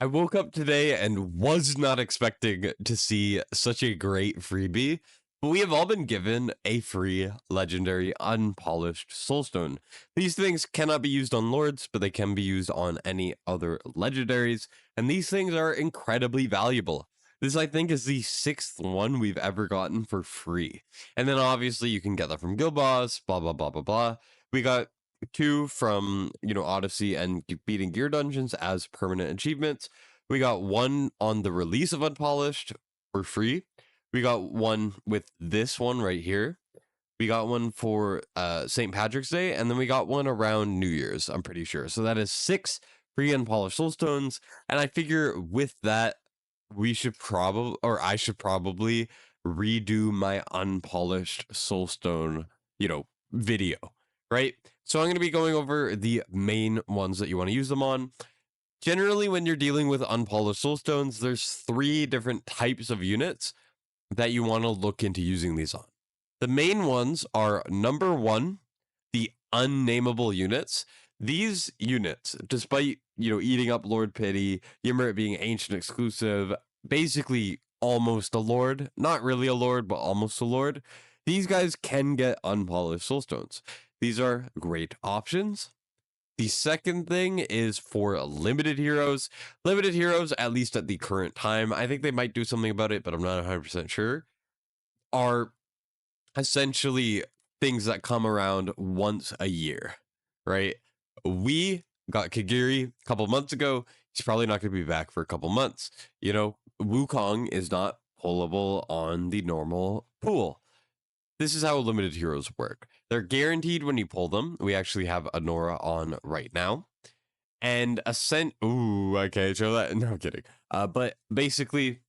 I woke up today and was not expecting to see such a great freebie, but we have all been given a free legendary unpolished soulstone. These things cannot be used on lords, but they can be used on any other legendaries, and these things are incredibly valuable. This, I think, is the 6th one we've ever gotten for free. And then obviously you can get that from Guild Boss, blah, blah, blah, blah, blah. We got two from, Odyssey and beating gear dungeons as permanent achievements. We got one on the release of Unpolished for free. We got one with this one right here. We got one for St. Patrick's Day, and then we got one around New Year's, I'm pretty sure. So that is 6 free unpolished soulstones. And I figure with that, we should probably, or I should probably redo my unpolished soulstone, video, right? So I'm going to be going over the main ones that you want to use them on. Generally, when you're dealing with unpolished soulstones, there's 3 different types of units that you want to look into using these on. The main ones are number 1, the unnameable units. These units, despite, eating up Lord Pity, Yimmer being ancient exclusive, basically almost a lord, not really a lord, but almost a lord, these guys can get unpolished soulstones. These are great options. The second thing is for limited heroes. Limited heroes, at least at the current time, I think they might do something about it, but I'm not 100% sure, are essentially things that come around once a year, right? We got Kiri a couple months ago. He's probably not going to be back for a couple months. Wukong is not pullable on the normal pool. This is how limited heroes work. They're guaranteed when you pull them. We actually have Anora on right now. And Ascent. Ooh, I can't show that. No, I'm kidding. But basically,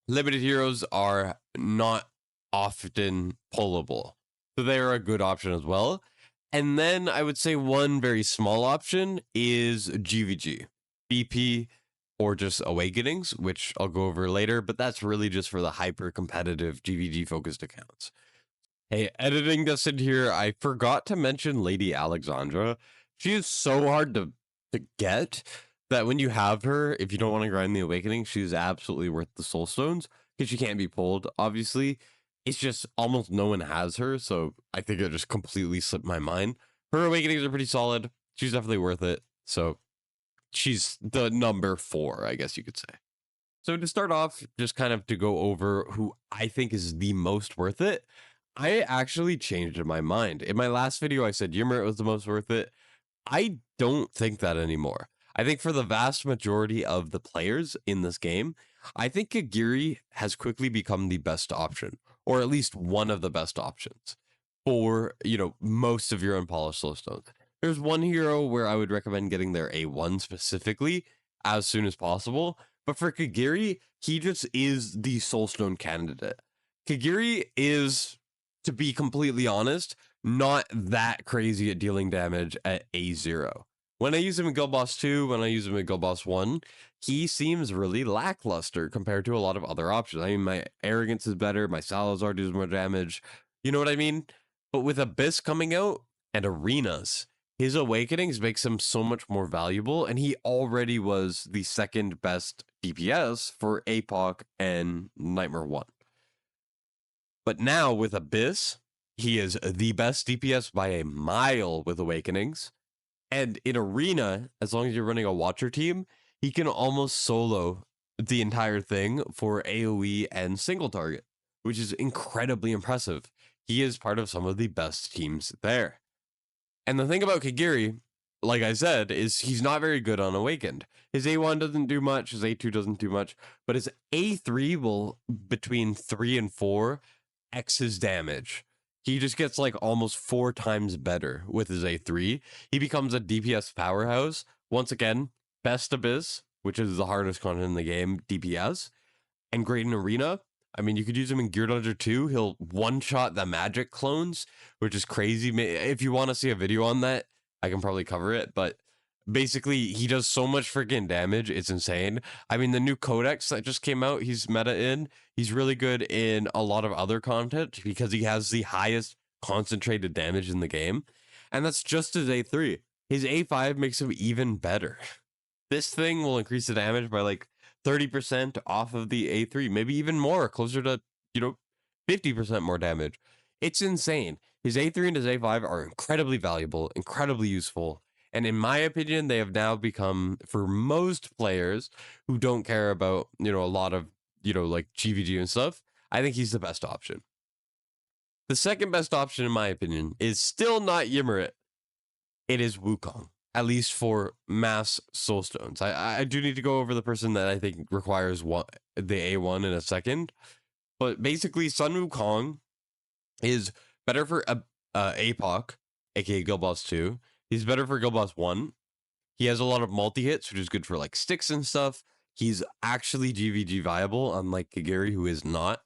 limited heroes are not often pullable. So they're a good option as well. And then I would say one very small option is GVG, BP, or just Awakenings, which I'll go over later. But that's really just for the hyper competitive GVG focused accounts. Hey, editing this in here, I forgot to mention Lady Alexandra. She is so hard to get that when you have her, if you don't want to grind the Awakening, she's absolutely worth the Soul Stones because she can't be pulled, obviously. It's just almost no one has her, so I think it just completely slipped my mind. Her Awakenings are pretty solid. She's definitely worth it. So she's the number 4, I guess you could say. So to start off, just kind of to go over who I think is the most worth it, I actually changed my mind. In my last video, I said Ymir was the most worth it. I don't think that anymore. I think for the vast majority of the players in this game, I think Kiri has quickly become the best option, or at least one of the best options for, most of your unpolished soulstones. There's one hero where I would recommend getting their A1 specifically as soon as possible, but for Kiri, he just is the Soulstone candidate. Kiri is, to be completely honest, not that crazy at dealing damage at A0. When I use him in Guild Boss 2, when I use him in Guild Boss 1, he seems really lackluster compared to a lot of other options. I mean, my Arrogance is better, my Salazar does more damage, you know what I mean? But with Abyss coming out and Arenas, his Awakenings makes him so much more valuable, and he already was the 2nd best DPS for APOC and Nightmare 1. But now with Abyss, he is the best DPS by a mile with Awakenings. And in Arena, as long as you're running a Watcher team, he can almost solo the entire thing for AoE and single target, which is incredibly impressive. He is part of some of the best teams there. And the thing about Kiri, like I said, is he's not very good on Awakened. His A1 doesn't do much, his A2 doesn't do much, but his A3 will, between 3 and 4, X his damage. He just gets like almost 4 times better with his A3. He becomes a DPS powerhouse. Once again, best Abyss, which is the hardest content in the game, DPS, and great in Arena. I mean, you could use him in Gear Dodger 2. He'll one-shot the magic clones, which is crazy. If you want to see a video on that, I can probably cover it, but basically, he does so much freaking damage. It's insane. I mean, the new codex that just came out, he's meta in. He's really good in a lot of other content because he has the highest concentrated damage in the game. And that's just his A3. His A5 makes him even better. This thing will increase the damage by like 30% off of the A3, maybe even more, closer to, you know, 50% more damage. It's insane. His A3 and his A5 are incredibly valuable, incredibly useful. And in my opinion, they have now become, for most players who don't care about, a lot of, like GVG and stuff, I think he's the best option. The second best option, in my opinion, is still not Ymrit. It is Wukong, at least for mass soulstones. I do need to go over the person that I think requires the A1 in a second. But basically, Sun Wukong is better for APOC, aka Guild Boss 2. He's better for Guild Boss 1. He has a lot of multi-hits, which is good for like sticks and stuff. He's actually GVG viable, unlike Kiri, who is not.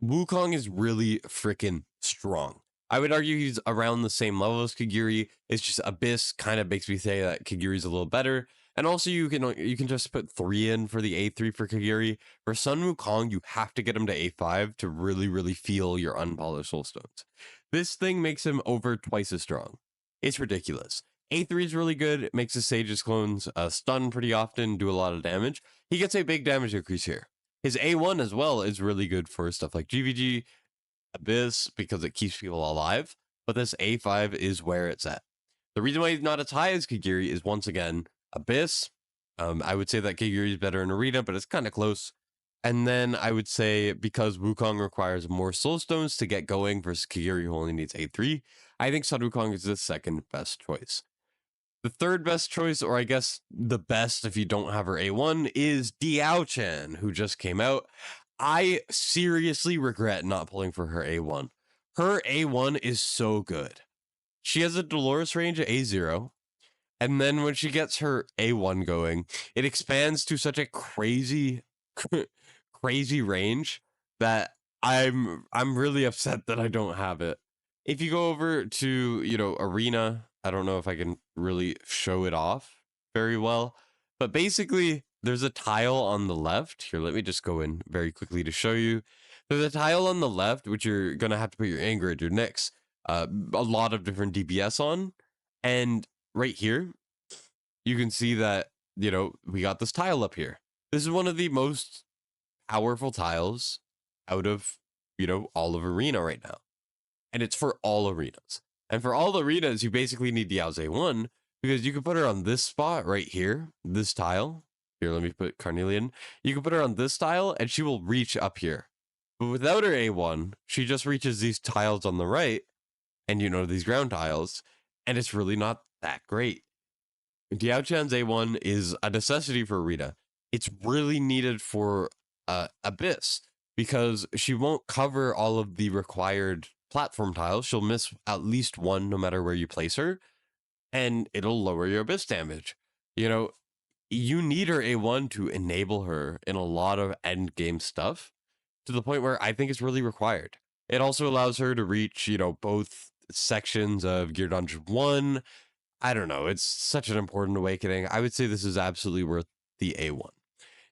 Wukong is really freaking strong. I would argue he's around the same level as Kagiri. It's just Abyss kind of makes me say that Kagiri's a little better. And also you can just put 3 in for the A3 for Kagiri. For Sun Wukong, you have to get him to A5 to really, really feel your unpolished soulstones. This thing makes him over twice as strong. It's ridiculous. A3 is really good. It makes the Sage's clones stun pretty often, do a lot of damage. He gets a big damage increase here. His A1 as well is really good for stuff like GVG, Abyss, because it keeps people alive, but this A5 is where it's at. The reason why he's not as high as Kagiri is, once again, Abyss. I would say that Kagiri is better in Arena, but it's kind of close. And then I would say, because Wukong requires more soulstones to get going versus Kagiri, who only needs A3, I think Sun Wukong is the second best choice. The third best choice, or I guess the best if you don't have her A1, is Dao Chan, who just came out. I seriously regret not pulling for her A1. Her A1 is so good. She has a Dolores range at A0, and then when she gets her A1 going, it expands to such a crazy, crazy range that I'm really upset that I don't have it. If you go over to, Arena, I don't know if I can really show it off very well, but basically there's a tile on the left. Here, let me just go in very quickly to show you. There's a tile on the left, which you're going to have to put your Ingrid, your Nyx, a lot of different DPS on. And right here, you can see that, we got this tile up here. This is one of the most powerful tiles out of, all of Arena right now. And it's for all arenas. And for all arenas, you basically need Diao's A1, because you can put her on this spot right here, this tile. Here, let me put Carnelian. You can put her on this tile, and she will reach up here. But without her A1, she just reaches these tiles on the right, and these ground tiles, and it's really not that great. Dao Chan's A1 is a necessity for Arena. It's really needed for Abyss, because she won't cover all of the required platform tiles. She'll miss at least one no matter where you place her, and it'll lower your Abyss damage. You need her A1 to enable her in a lot of end game stuff, to the point where I think it's really required. It also allows her to reach, both sections of Gear Dungeon 1. I don't know. It's such an important awakening. I would say this is absolutely worth the A1.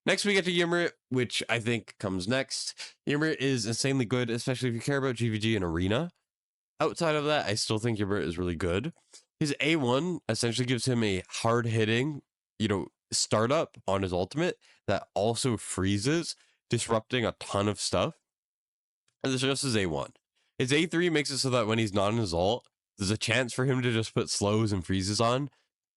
Next, we get to Ymrit, which I think comes next. Ymrit is insanely good, especially if you care about GVG and Arena. Outside of that, I still think Ymrit is really good. His A1 essentially gives him a hard-hitting, startup on his ultimate that also freezes, disrupting a ton of stuff. And this is just his A1. His A3 makes it so that when he's not in his ult, there's a chance for him to just put slows and freezes on.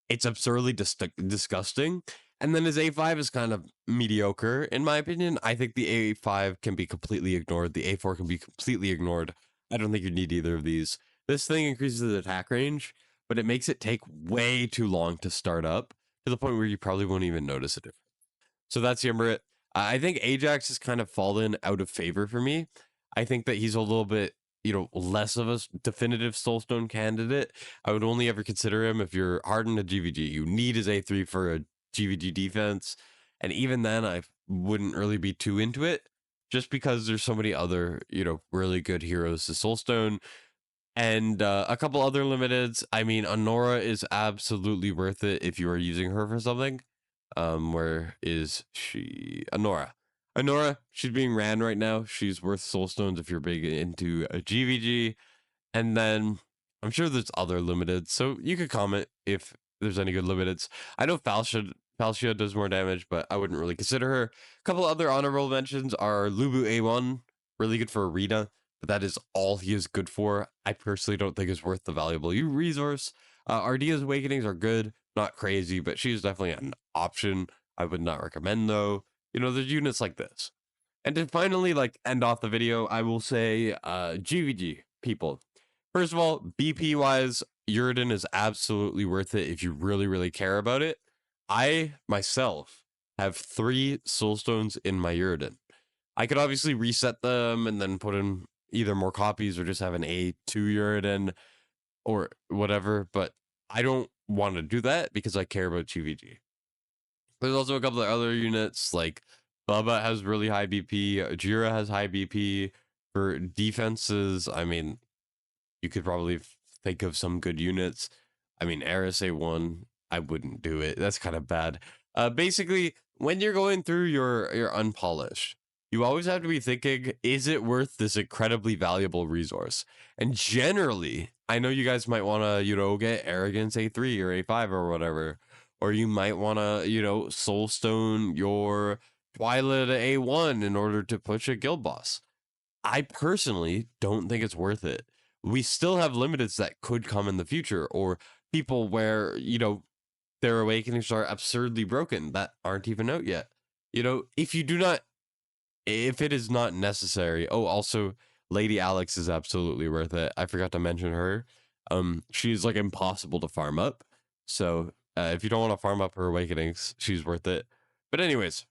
It's absurdly disgusting. And then his A5 is kind of mediocre, in my opinion. I think the A5 can be completely ignored. The A4 can be completely ignored. I don't think you need either of these. This thing increases the attack range, but it makes it take way too long to start up, to the point where you probably won't even notice a difference. So that's Ymrit. I think Ajax has kind of fallen out of favor for me. I think that he's a little bit, less of a definitive Soulstone candidate. I would only ever consider him if you're hardened to GVG. You need his A3 for a GVG defense, and even then I wouldn't really be too into it, just because there's so many other really good heroes to Soulstone, and a couple other limiteds. I mean, Honora is absolutely worth it if you are using her for something. Where is she? Honora, she's being ran right now. She's worth Soulstones if you're big into a GVG. And then I'm sure there's other limiteds, so you could comment if there's any good limiteds. I know Palkia does more damage, but I wouldn't really consider her. A couple other honorable mentions are Lubu A1, really good for Arena, but that is all he is good for. I personally don't think it's worth the valuable resource. Ardia's Awakenings are good, not crazy, but she's definitely an option. I would not recommend though. You know, there's units like this. And to finally like end off the video, I will say GVG people. First of all, BP wise, Uridan is absolutely worth it if you really, really care about it. I myself have 3 Soulstones in my Uridan. I could obviously reset them and then put in either more copies or just have an A2 Uridan or whatever, but I don't want to do that because I care about GVG. There's also a couple of other units like Bubba has really high BP, Jira has high BP. For defenses, I mean, you could probably think of some good units. I mean, RSA1, I wouldn't do it. That's kind of bad. Basically, when you're going through your Unpolished, you always have to be thinking, is it worth this incredibly valuable resource? And generally, I know you guys might want to, you know, get Arrogance A3 or A5 or whatever, or you might want to, you know, Soulstone your Twilight A1 in order to push a guild boss. I personally don't think it's worth it. We still have limiteds that could come in the future, or people where, you know, their awakenings are absurdly broken that aren't even out yet. You know, if you do not, if it is not necessary. Oh, also, Lady Alex is absolutely worth it. I forgot to mention her. She's like impossible to farm up. So if you don't want to farm up her awakenings, she's worth it. But anyways,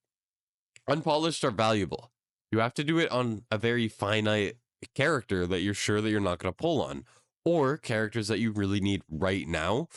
Unpolished are valuable. You have to do it on a very finite character that you're sure that you're not going to pull on, or characters that you really need right now,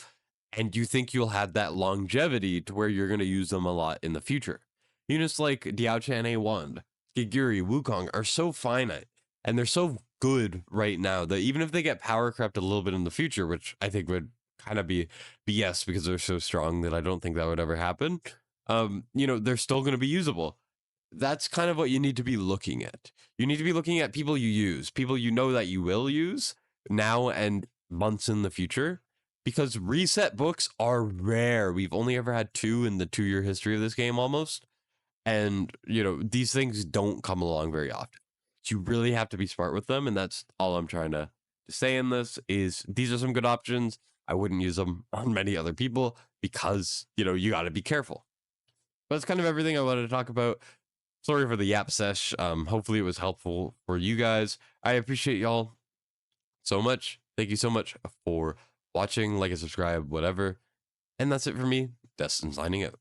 and you think you'll have that longevity to where you're going to use them a lot in the future. Units like Dao Chan A1, Kiri, Wukong are so finite, and they're so good right now that even if they get power crept a little bit in the future, which I think would kind of be BS because they're so strong that I don't think that would ever happen, you know, they're still going to be usable. That's kind of what you need to be looking at. You need to be looking at people you use, people you know that you will use now and months in the future, because reset books are rare. We've only ever had 2 in the 2-year history of this game almost. And, you know, these things don't come along very often. You really have to be smart with them. And that's all I'm trying to say in this is these are some good options. I wouldn't use them on many other people because, you know, you got to be careful. But that's kind of everything I wanted to talk about. Sorry for the yap sesh. Hopefully it was helpful for you guys. I appreciate y'all so much. Thank you so much for watching, like and subscribe, whatever. And that's it for me. Destined signing out.